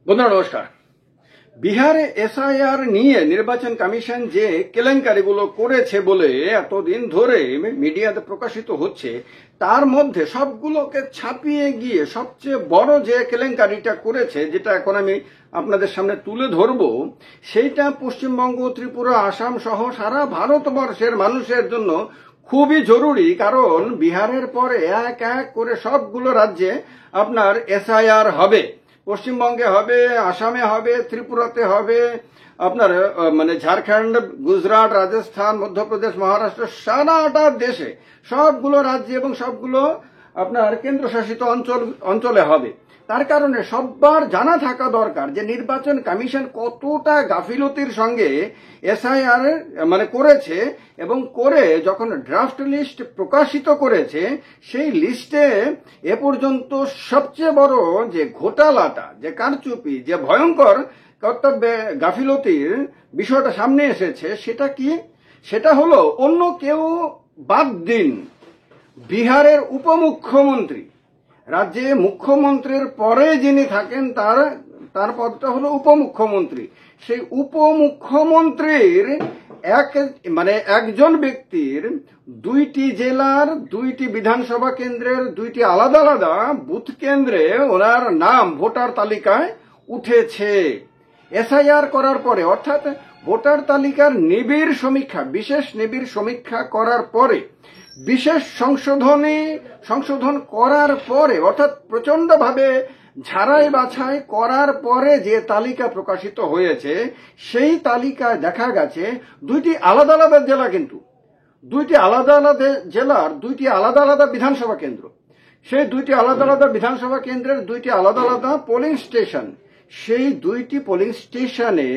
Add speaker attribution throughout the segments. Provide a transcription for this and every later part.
Speaker 1: বন্ধুরা নমস্কার। বিহারে এসআইআর নিয়ে নির্বাচন কমিশন যে কেলেঙ্কারিগুলো করেছে বলে এতদিন ধরে মিডিয়াতে প্রকাশিত হচ্ছে, তার মধ্যে সবগুলোকে ছাপিয়ে গিয়ে সবচেয়ে বড় যে কেলেঙ্কারিটা করেছে, যেটা এখন আমি আপনাদের সামনে তুলে ধরবো, সেইটা পশ্চিমবঙ্গ, ত্রিপুরা, আসাম সহ সারা ভারতবর্ষের মানুষের জন্য খুবই জরুরি। কারণ বিহারের পরে এক এক করে সবগুলো রাজ্যে আপনার এসআইআর হবে। পশ্চিমবঙ্গে হবে, আসামে হবে, ত্রিপুরাতে হবে, আপনার ঝাড়খণ্ড, গুজরাট, রাজস্থান, মধ্যপ্রদেশ, মহারাষ্ট্র, সারাটা দেশে সবগুলো রাজ্যে এবং সবগুলো আপনার কেন্দ্রশাসিত অঞ্চলে হবে। তার কারণে সবার জানা থাকা দরকার যে নির্বাচন কমিশন কতটা গাফিলতির সঙ্গে এসআইআর করেছে, এবং করে যখন ড্রাফট লিস্ট প্রকাশিত করেছে, সেই লিস্টে এ পর্যন্ত সবচেয়ে বড় যে ঘোটালাটা, যে কারচুপি, যে ভয়ঙ্কর কর্তব্যে গাফিলতির বিষয়টা সামনে এসেছে, সেটা কি? সেটা হলো অন্য কেউ বাদ দিন, বিহারের উপমুখ্যমন্ত্রী। রাজ্যে মুখ্যমন্ত্রীর পরে যিনি থাকেন তার পদটা হলো উপমুখ্যমন্ত্রী। সেই উপমুখ্যমন্ত্রীর একজন ব্যক্তির দুইটি জেলার, দুইটি বিধানসভা কেন্দ্রের, দুইটি আলাদা আলাদা বুথ কেন্দ্রে ওনার নাম ভোটার তালিকায় উঠেছে এসআইআর করার পরে। অর্থাৎ ভোটার তালিকার বিশেষ নিবিড় সমীক্ষা করার পরে, বিশেষ সংশোধন করার পরে, অর্থাৎ প্রচন্ডভাবে ঝাড়াই বাছাই করার পরে যে তালিকা প্রকাশিত হয়েছে, সেই তালিকায় দেখা গেছে দুইটি আলাদা আলাদা জেলা, কিন্তু দুইটি আলাদা আলাদা জেলার দুইটি আলাদা আলাদা বিধানসভা কেন্দ্র, সেই দুইটি আলাদা আলাদা বিধানসভা কেন্দ্রের দুইটি আলাদা আলাদা পোলিং স্টেশন, সেই দুইটি পোলিং স্টেশনে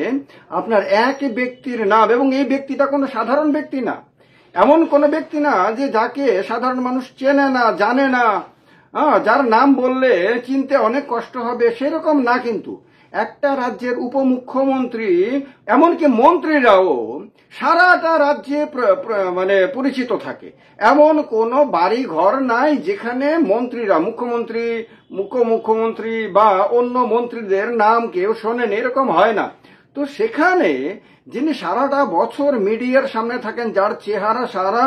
Speaker 1: আপনার এক ব্যক্তির নাম, এবং এই ব্যক্তিটা কোনো সাধারণ ব্যক্তি না, এমন কোনো ব্যক্তি না যে যাকে সাধারণ মানুষ চেনে না, জানে না, যার নাম বললে চিনতে অনেক কষ্ট হবে, সেরকম না। কিন্তু একটা রাজ্যের উপমুখ্যমন্ত্রী, এমনকি মন্ত্রীরাও সারাটা রাজ্যে পরিচিত থাকে। এমন কোনো বাড়ি ঘর নাই যেখানে মন্ত্রীরা, মুখ্যমন্ত্রী বা অন্য মন্ত্রীদের নাম কেউ শোনেন, এরকম হয় না। তো সেখানে যিনি সারাটা বছর মিডিয়ার সামনে থাকেন, যার চেহারা সারা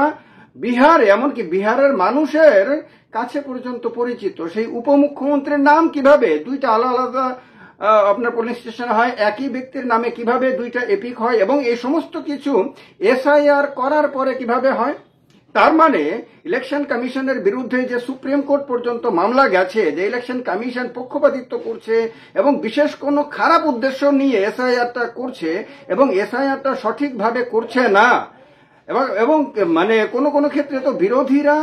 Speaker 1: বিহারে, এমনকি বিহারের মানুষের কাছে পর্যন্ত পরিচিত, সেই উপমুখ্যমন্ত্রীর নাম কিভাবে দুইটা আলাদা আলাদা আপনার পোলিং স্টেশন হয়, একই ব্যক্তির নামে কিভাবে দুইটা এপিক হয়, এবং এই সমস্ত কিছু এসআইআর করার পরে কিভাবে হয়? তার মানে ইলেকশন কমিশনের বিরুদ্ধে যে সুপ্রিম কোর্ট পর্যন্ত মামলা গেছে, যে ইলেকশন কমিশন পক্ষপাতিত্ব করছে এবং বিশেষ কোনো খারাপ উদ্দেশ্য নিয়ে এসআইআরটা করছে, এবং এসআইআরটা সঠিকভাবে করছে না, এবং কোনো ক্ষেত্রে তো বিরোধীরা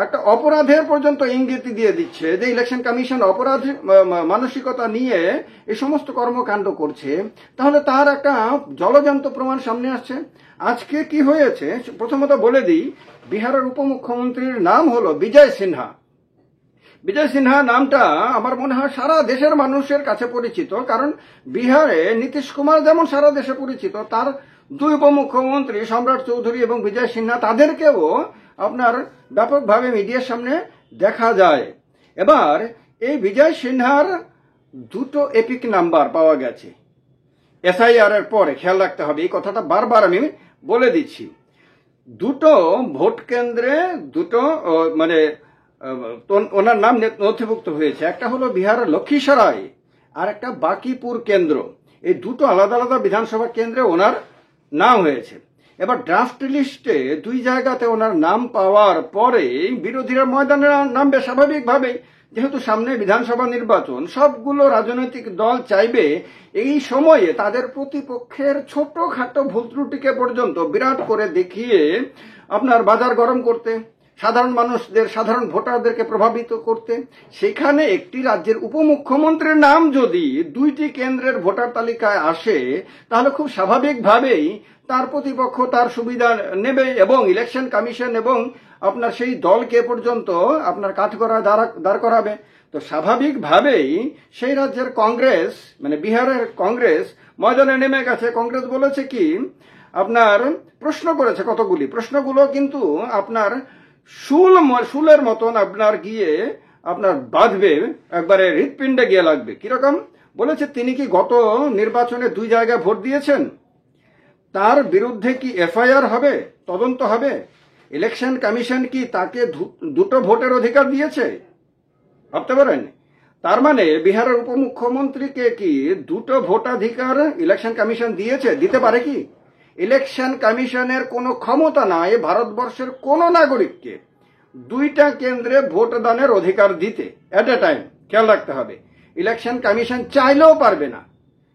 Speaker 1: একটা অপরাধের পর্যন্ত ইঙ্গিত দিয়ে দিচ্ছে যে ইলেকশন কমিশন অপরাধ মানসিকতা নিয়ে এই সমস্ত কর্মকাণ্ড করছে। তাহলে তার একটা জ্বলজ্যান্ত প্রমাণ সামনে আসছে। আজকে কি হয়েছে প্রথমত বলে দিই। বিহারের উপমুখ্যমন্ত্রীর নাম হলো বিজয় সিনহা। বিজয় সিনহা নামটা আমার মনে হয় সারা দেশের মানুষের কাছে পরিচিত, কারণ বিহারে নীতিশ কুমার যেমন সারা দেশে পরিচিত, তার দুই উপমুখ্যমন্ত্রী সম্রাট চৌধুরী এবং বিজয় সিনহা, তাদেরকেও আপনার ব্যাপকভাবে মিডিয়ার সামনে দেখা যায়। এবার এই বিজয় সিনহার দুটো এপিক নাম্বার পাওয়া গেছে এসআইআর এর পরে। খেয়াল রাখতে হবে, এই কথাটা বারবার আমি বলে দিচ্ছি। দুটো ভোট কেন্দ্রে দুটো ওনার নাম নথিভুক্ত হয়েছে। একটা হলো বিহারের লক্ষ্মীসরাই, আর একটা বাকিপুর কেন্দ্র। এই দুটো আলাদা আলাদা বিধানসভা কেন্দ্রে ওনার নাম হয়েছে। এবার ড্রাফট লিস্টে দুই জায়গাতে ওনার নাম পাওয়ার পরে বিরোধীরা ময়দানে নামবে স্বাভাবিকভাবে, যেহেতু সামনে বিধানসভা নির্বাচন। সবগুলো রাজনৈতিক দল চাইবে এই সময়ে তাদের প্রতিপক্ষের ছোটখাটো ভুল ত্রুটিকে পর্যন্ত বিরাট করে দেখিয়ে আপনার বাজার গরম করতে, সাধারণ মানুষদের, সাধারণ ভোটারদেরকে প্রভাবিত করতে। সেখানে একটি রাজ্যের উপমুখ্যমন্ত্রীর নাম যদি দুইটি কেন্দ্রের ভোটার তালিকায় আসে, তাহলে খুব স্বাভাবিকভাবেই তার প্রতিপক্ষ তার সুবিধা নেবে, এবং ইলেকশন কমিশন এবং আপনার সেই দলকে পর্যন্ত আপনার কাঠগড়ায় দাঁড় করাবে। তো স্বাভাবিকভাবেই সেই রাজ্যের কংগ্রেস, বিহারের কংগ্রেস ময়দানে নেমে গেছে। কংগ্রেস বলেছে কি, আপনার প্রশ্ন করেছে কতগুলি। প্রশ্নগুলো কিন্তু আপনার শুলের মতন আপনার গিয়ে আপনার বাঁধবে, একবারে হৃৎপিণ্ডে গিয়ে লাগবে। কিরকম বলেছে তিনি কি গত নির্বাচনে 2 জায়গায় ভোট দিয়েছেন, তার বিরুদ্ধে কি এফআইআর হবে, তদন্ত হবে? ইলেকশন কমিশন কি তাকে 2টো ভোটের অধিকার দিয়েছে? ভাবতে পারেন? তার মানে বিহারের উপমুখ্যমন্ত্রীকে কি 2টো ভোটাধিকার ইলেকশন কমিশন দিয়েছে? দিতে পারে কি? ইলেকশন কমিশনের কোনো ক্ষমতা নাই ভারতবর্ষের কোন নাগরিককে 2টা কেন্দ্রে ভোটদানের অধিকার দিতে এট এ টাইম। খেয়াল রাখতে হবে, ইলেকশন কমিশন চাইলেও পারবে না।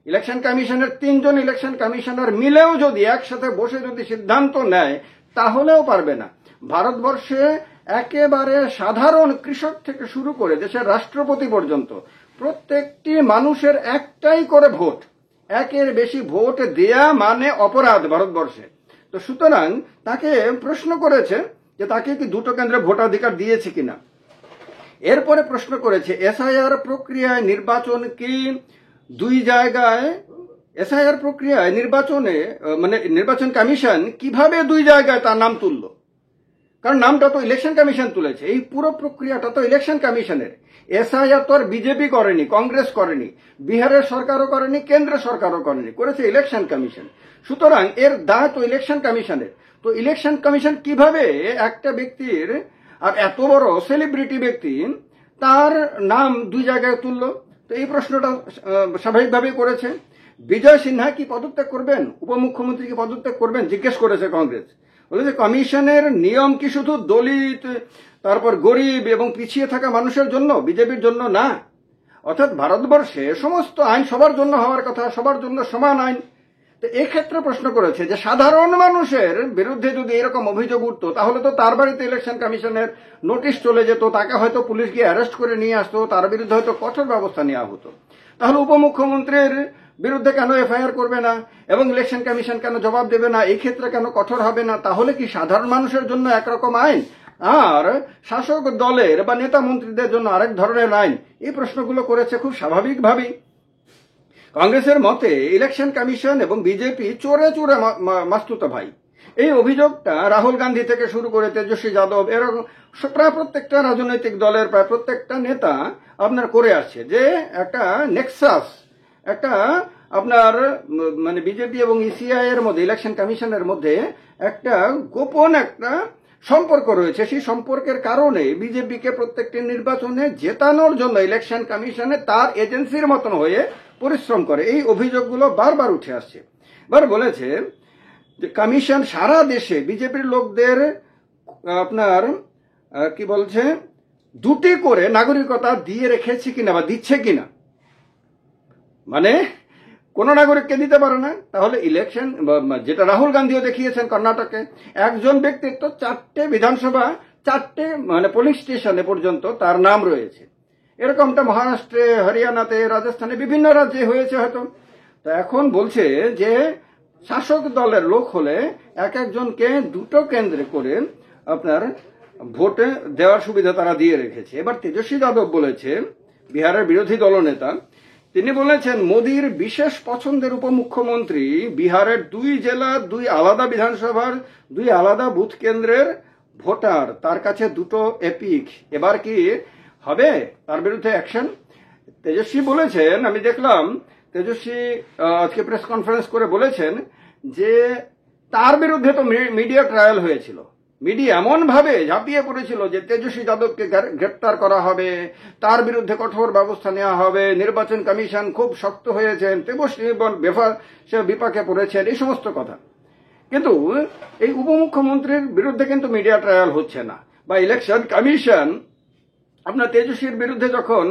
Speaker 1: ইলেকশন কমিশনের 3জন ইলেকশন কমিশনার মিলেও যদি একসাথে বসে যদি সিদ্ধান্ত নেয় তাহলেও পারবে না। ভারতবর্ষে একেবারে সাধারণ কৃষক থেকে শুরু করে দেশের রাষ্ট্রপতি পর্যন্ত প্রত্যেকটি মানুষের একটাই করে ভোট, একের বেশি ভোট দেয়া মানে অপরাধ ভারতবর্ষে। তো সুতরাং তাকে প্রশ্ন করেছে যে তাকে কি 2টো কেন্দ্রে ভোটাধিকার দিয়েছে কিনা। এরপরে প্রশ্ন করেছে এসআইআর প্রক্রিয়ায় নির্বাচন কি 2 জায়গায়, এসআইআর প্রক্রিয়ায় নির্বাচনে মানে নির্বাচন কমিশন কিভাবে 2 জায়গায় তার নাম তুললো? কারণ নামটা তো ইলেকশন কমিশন তুলেছে, এই পুরো প্রক্রিয়াটা তো ইলেকশন কমিশনের। এসআইআর তো আর বিজেপি করেনি, কংগ্রেস করেনি, বিহারের সরকারও করেনি, কেন্দ্র সরকারও করেনি, করেছে ইলেকশন কমিশন। সুতরাং এর দায় তো ইলেকশন কমিশনের। তো ইলেকশন কমিশন কিভাবে একটা ব্যক্তির, আর এত বড় সেলিব্রিটি ব্যক্তি, তার নাম 2 জায়গায় তুললো? তো এই প্রশ্নটা স্বাভাবিকভাবেই করেছে। বিজয় সিনহা কি পদত্যাগ করবেন, উপমুখ্যমন্ত্রী কি পদত্যাগ করবেন জিজ্ঞেস করেছে কংগ্রেস। বলেছে কমিশনের নিয়ম কি শুধু দলিত, তারপর গরিব এবং পিছিয়ে থাকা মানুষের জন্য, বিজেপির জন্য না? অর্থাৎ ভারতবর্ষে সমস্ত আইন সবার জন্য হওয়ার কথা, সবার জন্য সমান আইন। তো এক্ষেত্রে প্রশ্ন করেছে যে সাধারণ মানুষের বিরুদ্ধে যদি এরকম অভিযোগ উঠতো তাহলে তো তার বাড়িতে ইলেকশন কমিশনের নোটিশ চলে যেত, তাকে হয়তো পুলিশ গিয়ে অ্যারেস্ট করে নিয়ে আসতো, তার বিরুদ্ধে হয়তো কঠোর ব্যবস্থা নেওয়া হতো। তাহলে উপমুখ্যমন্ত্রীর বিরুদ্ধে কেন এফআইআর করবে না এবং ইলেকশন কমিশন কেন জবাব দেবে না, এই ক্ষেত্রে কেন কঠোর হবে না? তাহলে কি সাধারণ মানুষের জন্য একরকম আইন আর শাসক দলের বা নেতা মন্ত্রীদের জন্য আরেক ধরনের আইন? এই প্রশ্নগুলো করেছে খুব স্বাভাবিকভাবেই। কংগ্রেসের মতে ইলেকশন কমিশন এবং বিজেপি চোরে চোরে মাস্তুত ভাই। এই অভিযোগটা রাহুল গান্ধী থেকে শুরু করে তেজস্বী যাদব, এরকম প্রায় প্রত্যেকটা রাজনৈতিক দলের প্রায় প্রত্যেকটা নেতা আপনার করে আসছে যে একটা নেক্সাস, একটা আপনার মানে বিজেপি এবং ইসিআই এর মধ্যে, ইলেকশন কমিশনের মধ্যে একটা গোপন একটা সম্পর্ক রয়েছে। সেই সম্পর্কের কারণে বিজেপিকে প্রত্যেকটি নির্বাচনে জেতানোর জন্য ইলেকশন কমিশনে তার এজেন্সির মতন হয়ে পরিশ্রম করে। এই অভিযোগগুলো বারবার উঠে আসছে। এবার বলেছে যে কমিশন সারা দেশে বিজেপির লোকদের আপনার কি বলছে 2টি করে নাগরিকতা দিয়ে রেখেছে কিনা বা দিচ্ছে কিনা, মানে কোন নাগরিককে দিতে পারে না। তাহলে ইলেকশন, যেটা রাহুল গান্ধীও দেখিয়েছেন কর্ণাটকে, একজন ব্যক্তির তো 4টে বিধানসভা, 4টে মানে পুলিশ স্টেশনে পর্যন্ত তার নাম রয়েছে। এরকমটা মহারাষ্ট্রে, হরিয়ানাতে, রাজস্থানে, বিভিন্ন রাজ্যে হয়েছে হয়তো। তো এখন বলছে যে শাসক দলের লোক হলে একজনকে 2টো কেন্দ্রে করে আপনার ভোটে দেওয়ার সুবিধা তারা দিয়ে রেখেছে। এবার তেজস্বী যাদব বলেছে, বিহারের বিরোধী দলনেতা, তিনি বলেছেন মোদির বিশেষ পছন্দের উপমুখ্যমন্ত্রী বিহারের 2 জেলার 2 আলাদা বিধানসভার 2 আলাদা বুথ কেন্দ্রের ভোটার, তার কাছে 2টো এপিক। এবার কি হবে তার বিরুদ্ধে অ্যাকশন? তেজস্বী বলেছেন, আমি দেখলাম তেজস্বী আজকে প্রেস কনফারেন্স করে বলেছেন যে তার বিরুদ্ধে তো মিডিয়া ট্রায়াল হয়েছিল, মিডিয়া এমন ভাবে ঝাঁপিয়ে পড়েছিল যে তেজস্বী যাদবকে গ্রেপ্তার করা হবে, তার বিরুদ্ধে কঠোর ব্যবস্থা নেওয়া হবে, নির্বাচন কমিশন খুব শক্ত হয়েছেন, তেজস্বী বিপাকে পড়েছেন, এই সমস্ত কথা। কিন্তু এই উপমুখ্যমন্ত্রীর বিরুদ্ধে কিন্তু মিডিয়া ট্রায়াল হচ্ছে না, বা ইলেকশন কমিশন আপনার তেজস্বীর বিরুদ্ধে যখন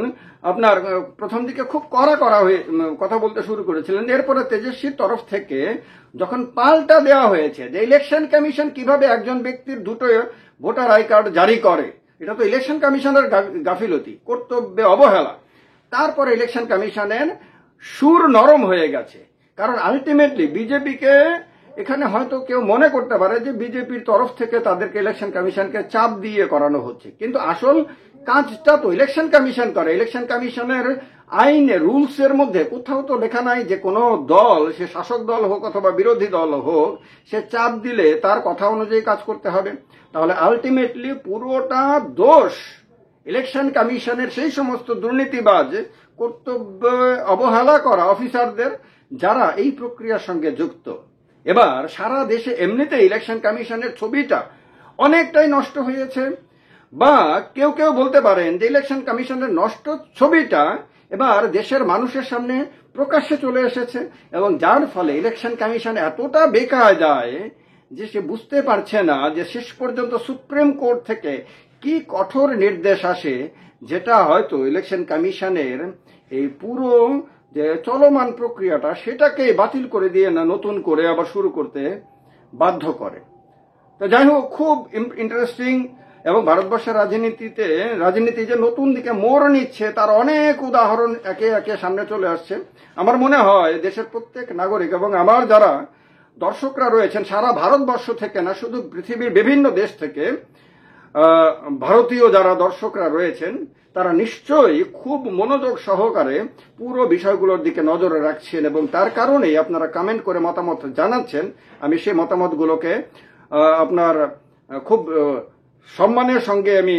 Speaker 1: আপনার প্রথম দিকে খুব কড়া হয়ে কথা বলতে শুরু করেছিলেন, এরপরে তেজস্বীর তরফ থেকে যখন পাল্টা দেওয়া হয়েছে যে ইলেকশন কমিশন কিভাবে একজন ব্যক্তির 2টো ভোটার আই কার্ড জারি করে, এটা তো ইলেকশন কমিশনের গাফিলতি, কর্তব্যে অবহেলা, তারপরে ইলেকশন কমিশনের সুর নরম হয়ে গেছে। কারণ আলটিমেটলি বিজেপিকে এখানে হয়তো কেউ মনে করতে পারে যে বিজেপির তরফ থেকে তাদেরকে ইলেকশন কমিশনকে চাপ দিয়ে করানো হচ্ছে, কিন্তু আসল কাজটা তো ইলেকশন কমিশন করে। ইলেকশন কমিশনের আইনে, রুলস এর মধ্যে কোথাও তো লেখা নাই যে কোনো দল, সে শাসক দল হোক অথবা বিরোধী দল হোক, সে চাপ দিলে তার কথা অনুযায়ী কাজ করতে হবে। তাহলে আলটিমেটলি পুরোটা দোষ ইলেকশন কমিশনের সেই সমস্ত দুর্নীতিবাজ কর্তব্য অবহেলা করা অফিসারদের যারা এই প্রক্রিয়ার সঙ্গে যুক্ত। এবার সারা দেশে এমনিতে ইলেকশন কমিশনের ছবিটা অনেকটাই নষ্ট হয়েছে, বা কেউ কেউ বলতে পারেন যে ইলেকশন কমিশনের নষ্ট ছবিটা এবার দেশের মানুষের সামনে প্রকাশ্যে চলে এসেছে, এবং যার ফলে ইলেকশন কমিশন এতটা বেকায়দায় যে সে বুঝতে পারছে না যে শেষ পর্যন্ত সুপ্রিম কোর্ট থেকে কি কঠোর নির্দেশ আসে, যেটা হয়তো ইলেকশন কমিশনের এই পুরো যে চলমান প্রক্রিয়াটা সেটাকে বাতিল করে দিয়ে না নতুন করে আবার শুরু করতে বাধ্য করে। তো যাই হোক, খুব ইন্টারেস্টিং, এবং ভারতবর্ষের রাজনীতি যে নতুন দিকে মোড় নিচ্ছে তার অনেক উদাহরণ একে একে সামনে চলে আসছে। আমার মনে হয় দেশের প্রত্যেক নাগরিক এবং আমার যারা দর্শকরা রয়েছেন সারা ভারতবর্ষ থেকে না, শুধু পৃথিবীর বিভিন্ন দেশ থেকে ভারতীয় যারা দর্শকরা রয়েছেন তারা নিশ্চয়ই খুব মনোযোগ সহকারে পুরো বিষয়গুলোর দিকে নজরে রাখছেন, এবং তার কারণেই আপনারা কমেন্ট করে মতামত জানাচ্ছেন। আমি সেই মতামতগুলোকে আপনার খুব সম্মানের সঙ্গে আমি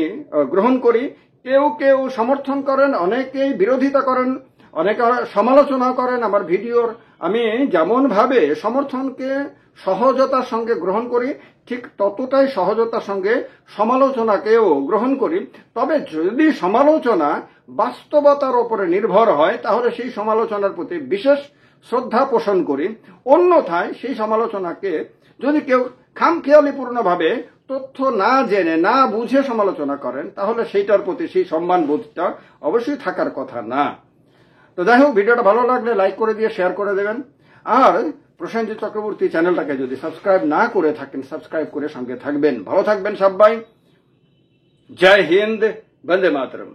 Speaker 1: গ্রহণ করি। কেউ কেউ সমর্থন করেন, অনেকেই বিরোধিতা করেন, অনেকে সমালোচনা করেন আমার ভিডিওর। আমি যেমন ভাবে সমর্থনকে সহজতার সঙ্গে গ্রহণ করি, ঠিক ততটাই সহজতার সঙ্গে সমালোচনাকেও গ্রহণ করি। তবে যদি সমালোচনা বাস্তবতার উপরে নির্ভর হয় তাহলে সেই সমালোচনার প্রতি বিশেষ শ্রদ্ধা পোষণ করি। অন্যথায় সেই সমালোচনাকে যদি কেউ খামখেয়ালিপূর্ণভাবে তথ্য না জেনে না বুঝে সমালোচনা করেন তাহলে সেইটার প্রতি সেই সম্মান বোধটা অবশ্যই থাকার কথা না। তো যাই হোক, ভিডিওটা ভালো লাগলে লাইক করে দিয়ে শেয়ার করে দেবেন, আর প্রসেনজিৎ চক্রবর্তী চ্যানেলটাকে যদি সাবস্ক্রাইব না করে থাকেন সাবস্ক্রাইব করে সঙ্গে থাকবেন। ভালো থাকবেন সবাই। জয় হিন্দ, বন্দে মাতরম।